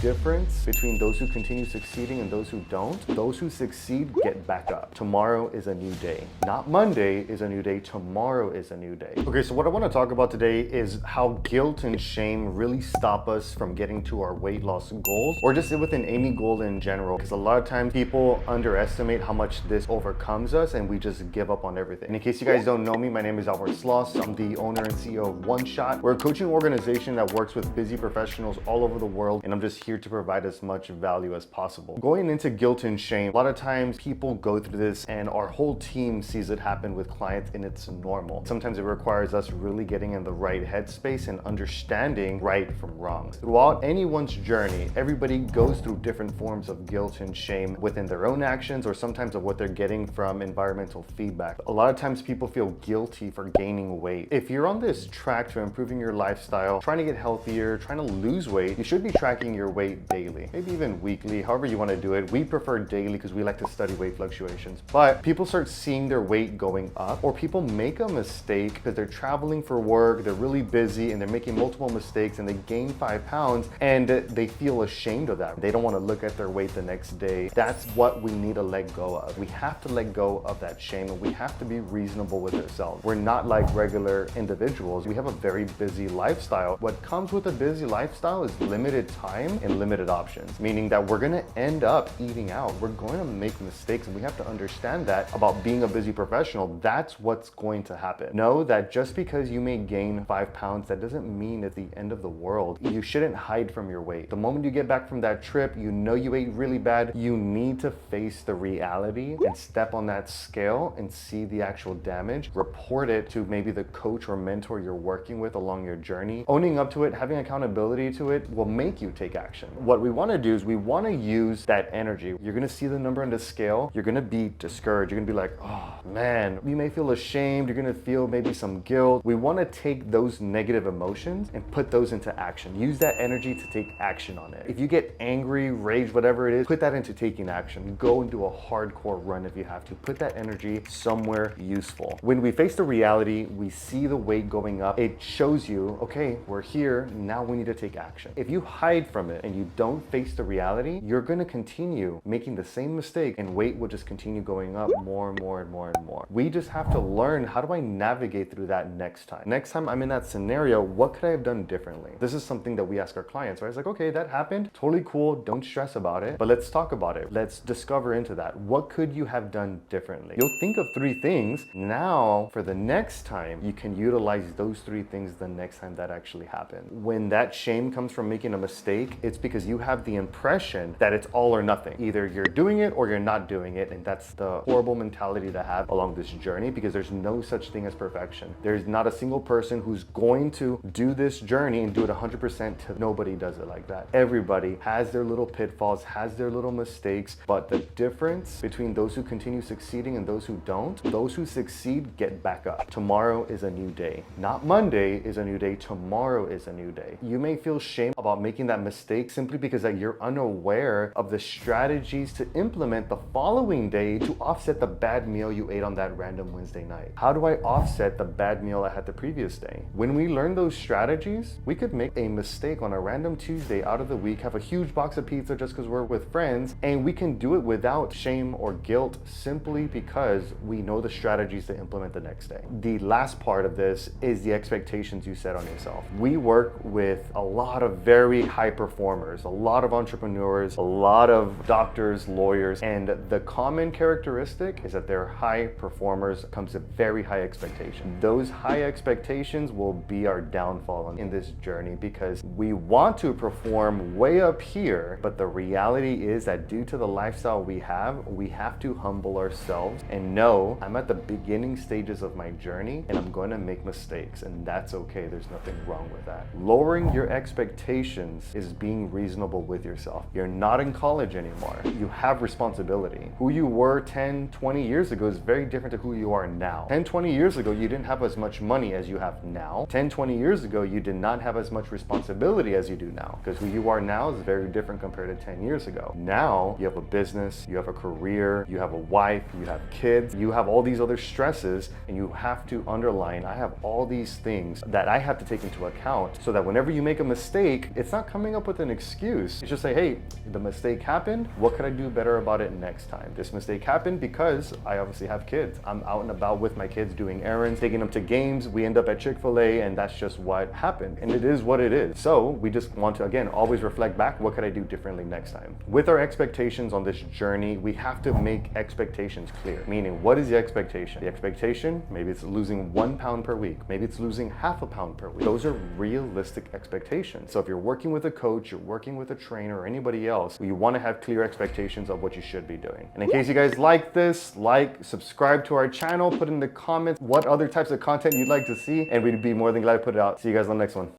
difference between those who continue succeeding and those who don't, those who succeed get back up. Tomorrow is a new day. Not Monday is a new day, tomorrow is a new day. Okay, so what I want to talk about today is how guilt and shame really stop us from getting to our weight loss goals, or just within any goal in general, because a lot of times people underestimate how much this overcomes us and we just give up on everything. And in case you guys don't know me, my name is Albert Sloss. I'm the owner and CEO of One Shot. We're a coaching organization that works with busy professionals all over the world, and I'm just here to provide as much value as possible. Going into guilt and shame, a lot of times people go through this and our whole team sees it happen with clients, and it's normal. Sometimes it requires us really getting in the right headspace and understanding right from wrong. Throughout anyone's journey, everybody goes through different forms of guilt and shame within their own actions, or sometimes of what they're getting from environmental feedback. A lot of times people feel guilty for gaining weight. If you're on this track to improving your lifestyle, trying to get healthier, trying to lose weight, you should be tracking your weight daily, maybe even weekly, however you want to do it. We prefer daily because we like to study weight fluctuations. But people start seeing their weight going up, or people make a mistake because they're traveling for work, they're really busy, and they're making multiple mistakes, and they gain 5 pounds and they feel ashamed of that. They don't want to look at their weight the next day. That's what we need to let go of. We have to let go of that shame, and we have to be reasonable with ourselves. We're not like regular individuals. We have a very busy lifestyle. What comes with a busy lifestyle is limited time and limited options, meaning that we're going to end up eating out. We're going to make mistakes, and we have to understand that about being a busy professional. That's what's going to happen. Know that just because you may gain 5 pounds, that doesn't mean it's the end of the world. You shouldn't hide from your weight. The moment you get back from that trip, you know you ate really bad, you need to face the reality and step on that scale and see the actual damage. Report it to maybe the coach or mentor you're working with along your journey. Owning up to it, having accountability to it will make you take action. What we want to do is we want to use that energy. You're going to see the number on the scale. You're going to be discouraged. You're going to be like, oh man, you may feel ashamed. You're going to feel maybe some guilt. We want to take those negative emotions and put those into action. Use that energy to take action on it. If you get angry, rage, whatever it is, put that into taking action. Go and do a hardcore run if you have to. Put that energy somewhere useful. When we face the reality, we see the weight going up. It shows you, okay, we're here. Now we need to take action. If you hide from it and you don't face the reality, you're going to continue making the same mistake, and weight will just continue going up more and more and more and more. We just have to learn, how do I navigate through that next time? Next time I'm in that scenario, what could I have done differently? This is something that we ask our clients, right? It's like, okay, that happened. Totally cool. Don't stress about it, but let's talk about it. Let's discover into that. What could you have done differently? You'll think of 3 things. Now, for the next time, you can utilize those 3 things the next time that actually happened. When that shame comes from making a mistake, it's because you have the impression that it's all or nothing. Either you're doing it or you're not doing it, and that's the horrible mentality to have along this journey, because there's no such thing as perfection. There's not a single person who's going to do this journey and do it 100%. Nobody does it like that. Everybody has their little pitfalls, has their little mistakes, but the difference between those who continue succeeding and those who don't, those who succeed get back up. Tomorrow is a new day. Not Monday is a new day, tomorrow is a new day. You may feel shame about making that mistake simply because that you're unaware of the strategies to implement the following day to offset the bad meal you ate on that random Wednesday night. How do I offset the bad meal I had the previous day? When we learn those strategies, we could make a mistake on a random Tuesday out of the week, have a huge box of pizza just because we're with friends, and we can do it without shame or guilt simply because we know the strategies to implement the next day. The last part of this is the expectations you set on yourself. We work with a lot of very high performers, a lot of entrepreneurs, a lot of doctors, lawyers, and the common characteristic is that they're high performers. Comes with very high expectations. Those high expectations will be our downfall in this journey, because we want to perform way up here, but the reality is that due to the lifestyle we have to humble ourselves and know I'm at the beginning stages of my journey and I'm going to make mistakes, and that's okay. There's nothing wrong with that. Lowering your expectations is being reasonable with yourself. You're not in college anymore. You have responsibility. Who you were 10, 20 years ago is very different to who you are now. 10, 20 years ago, you didn't have as much money as you have now. 10, 20 years ago, you did not have as much responsibility as you do now, because who you are now is very different compared to 10 years ago. Now, you have a business, you have a career, you have a wife, you have kids, you have all these other stresses, and you have to underline, I have all these things that I have to take into account so that whenever you make a mistake, it's not coming up with an excuse. It's just say, hey, the mistake happened. What could I do better about it next time? This mistake happened because I obviously have kids. I'm out and about with my kids doing errands, taking them to games. We end up at Chick-fil-A, and that's just what happened. And it is what it is. So we just want to, again, always reflect back. What could I do differently next time? With our expectations on this journey, we have to make expectations clear. Meaning, what is the expectation? The expectation, maybe it's losing 1 pound per week. Maybe it's losing half a pound per week. Those are realistic expectations. So if you're working with a coach, you're working with a trainer or anybody else, you want to have clear expectations of what you should be doing. And in case you guys like this, subscribe to our channel, put in the comments what other types of content you'd like to see, and we'd be more than glad to put it out. See you guys on the next one.